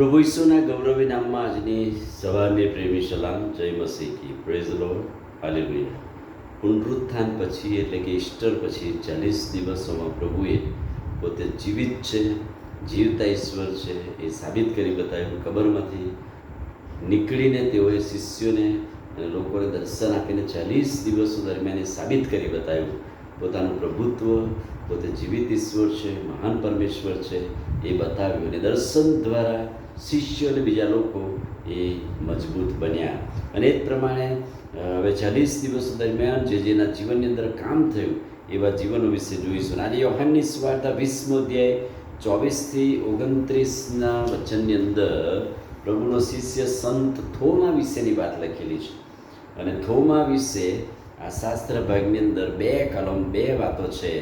પ્રભુ ઈસુના ગૌરવી નામમાં આજની સવારની પ્રેમી સલામ. જય મસીહ કી. Praise Lord. હાલેલુયા. પુનરુત્થાન પછી એટલે કે ઈસ્ટર પછી 40 દિવસોમાં પ્રભુએ પોતે જીવિત છે, જીવતા ઈશ્વર છે એ સાબિત કરી બતાવ્યું. કબરમાંથી નીકળીને તેઓએ શિષ્યોને અને લોકોને દર્શન આપીને 40 દિવસો દરમિયાન એ સાબિત કરી બતાવ્યું પોતાનું પ્રભુત્વ, પોતે જીવિત ઈશ્વર છે, મહાન પરમેશ્વર છે એ બતાવ્યું. અને દર્શન દ્વારા શિષ્યો અને બીજા લોકો એ મજબૂત બન્યા. અને એ જ પ્રમાણે હવે 40 દિવસો દરમિયાન જેના જીવનની અંદર કામ થયું એવા જીવનો વિશે જોઈશું. આજે યોહાનની સુવાર્તા 20મો અધ્યાય 24-29 વચનની અંદર પ્રભુનો શિષ્ય સંત થોમા વિશેની વાત લખેલી છે. અને થોમા વિશે આ શાસ્ત્ર ભાગની અંદર 2 કલમ 2 વાતો છે.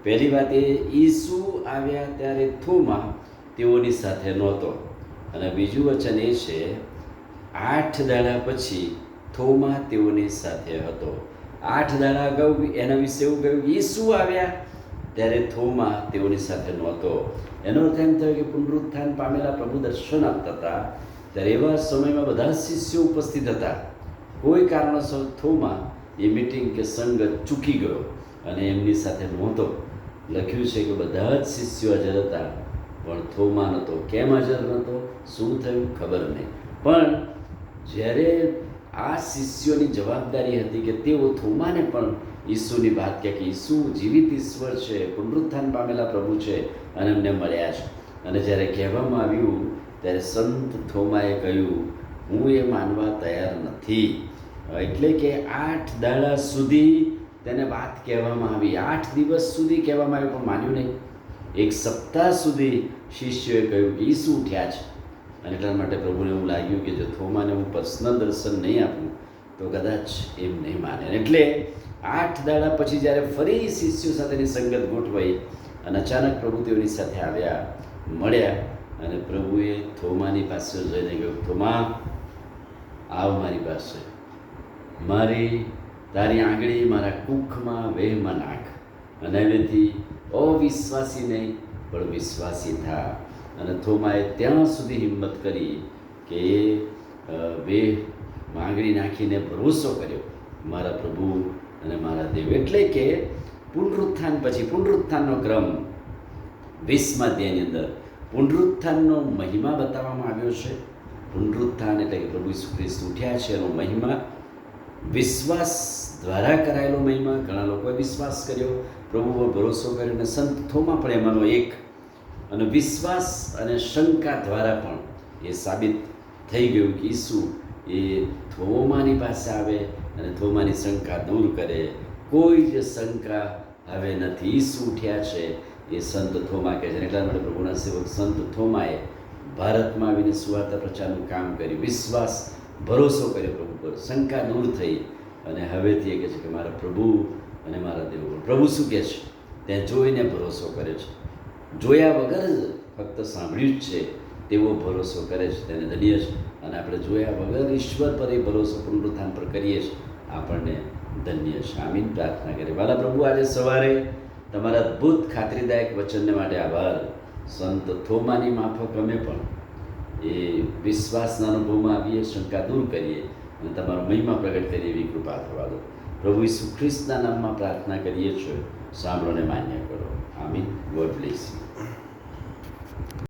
પહેલી વાત એ, ઈસુ આવ્યા ત્યારે થોમા તેઓની સાથે નહોતો. અને બીજું વચન એ છે, 8 દાડા પછી થોમા તેઓની સાથે હતો. 8 દાડા અગાઉ એના વિશે એવું કહ્યું કે ઈસુ આવ્યા ત્યારે થોમા તેઓની સાથે નહોતો. એનો અર્થ એમ થયો કે પુનરુત્થાન પામેલા પ્રભુ દર્શન આપતા હતા ત્યારે એવા સમયમાં બધા શિષ્યો ઉપસ્થિત હતા. કોઈ કારણોસર થોમા એ મિટિંગ કે સંગત ચૂકી ગયો અને એમની સાથે નહોતો. લખ્યું છે કે બધા જ શિષ્યો હાજર હતા પણ થોમા નહોતો. કેમ હાજર નહોતો, શું થયું ખબર નહીં. પણ જ્યારે આ શિષ્યોની જવાબદારી હતી કે તેઓ થોમાને પણ ઈસુની વાત કહે કે ઈસુ જીવિત ઈશ્વર છે, પુનરુત્થાન પામેલા પ્રભુ છે અને એમને મળ્યા છે. અને જ્યારે કહેવામાં આવ્યું ત્યારે સંત થોમાએ કહ્યું, હું એ માનવા તૈયાર નથી. એટલે કે 8 દાડા સુધી તેને વાત કહેવામાં આવી, 8 દિવસ સુધી કહેવામાં આવ્યું પણ માન્યું નહીં. 1 સપ્તાહ સુધી શિષ્યોએ કહ્યું કે ઈસુ ઉઠ્યા છે. અને એટલા માટે પ્રભુને એવું લાગ્યું કે જો થોમાને હું પર્સનલ દર્શન નહીં આપું તો કદાચ એમ નહીં માને. એટલે 8 દાડા પછી જ્યારે ફરી શિષ્યો સાથેની સંગત ગોઠવાઈ અને અચાનક પ્રભુ તેઓની સાથે આવ્યા, મળ્યા. અને પ્રભુએ થોમાની પાસે જઈને કહ્યું, થોમા આવ મારી પાસે, તારી આંગળી મારા કુખમાં વેહમાં નાખ અને એનાથી અવિશ્વાસી નહીં પણ વિશ્વાસી થા. અને થોમાએ ત્યાં સુધી હિંમત કરી કે વેહમાં આંગળી નાખીને ભરોસો કર્યો મારા પ્રભુ અને મારા દેવ. એટલે કે પુનરુત્થાન પછી પુનરુત્થાનનો ક્રમ 20મા અધ્યાયની અંદર પુનરુત્થાનનો મહિમા બતાવવામાં આવ્યો છે. પુનરુત્થાન એટલે કે પ્રભુ ઈસુ ખ્રિસ્ત ઉઠ્યા છે એનો મહિમા, વિશ્વાસ દ્વારા કરાયેલો મહિમા. ઘણા લોકોએ વિશ્વાસ કર્યો, પ્રભુ પર ભરોસો કર્યો અને સંત થોમા પણ એમાંનો એક. અને વિશ્વાસ અને શંકા દ્વારા પણ એ સાબિત થઈ ગયું કે ઈસુ એ થોમાની પાસે આવે અને થોમાની શંકા દૂર કરે. કોઈ જ શંકા હવે નથી, ઈસુ ઉઠ્યા છે એ સંત થોમા કહે છે. એટલા માટે પ્રભુના સેવક સંત થોમાએ ભારતમાં આવીને સુવાર્તા પ્રચારનું કામ કર્યું, વિશ્વાસ ભરોસો કર્યો પ્રભુ પર, શંકા દૂર થઈ. અને હવેથી એ કહે છે કે મારા પ્રભુ અને મારા દેવ. પ્રભુ શું કહે છે ત્યાં જોઈને ભરોસો કરે છે, જોયા વગર જ ફક્ત સાંભળ્યું જ છે તેવો ભરોસો કરે છે, તેને ધન્ય છે. અને આપણે જોયા વગર ઈશ્વર પર એ ભરોસો પુનરુત્થાન પર કરીએ છીએ, આપણને ધન્ય છે. આમીન. પ્રાર્થના કરીએ. વાલા પ્રભુ, આજે સવારે તમારા અદ્ભુત ખાતરીદાયક વચનને માટે આભાર. સંત થોમાની માફક અમે પણ એ વિશ્વાસના અનુભવમાં આવીએ, શંકા દૂર કરીએ અને તમારો મહિમા પ્રગટ કરીએ એવી કૃપા થવા દો. પ્રભુ ઈસુ ખ્રિસ્તના નામમાં પ્રાર્થના કરીએ છીએ, સાંભળોને માન્ય કરો. આમીન. God bless you.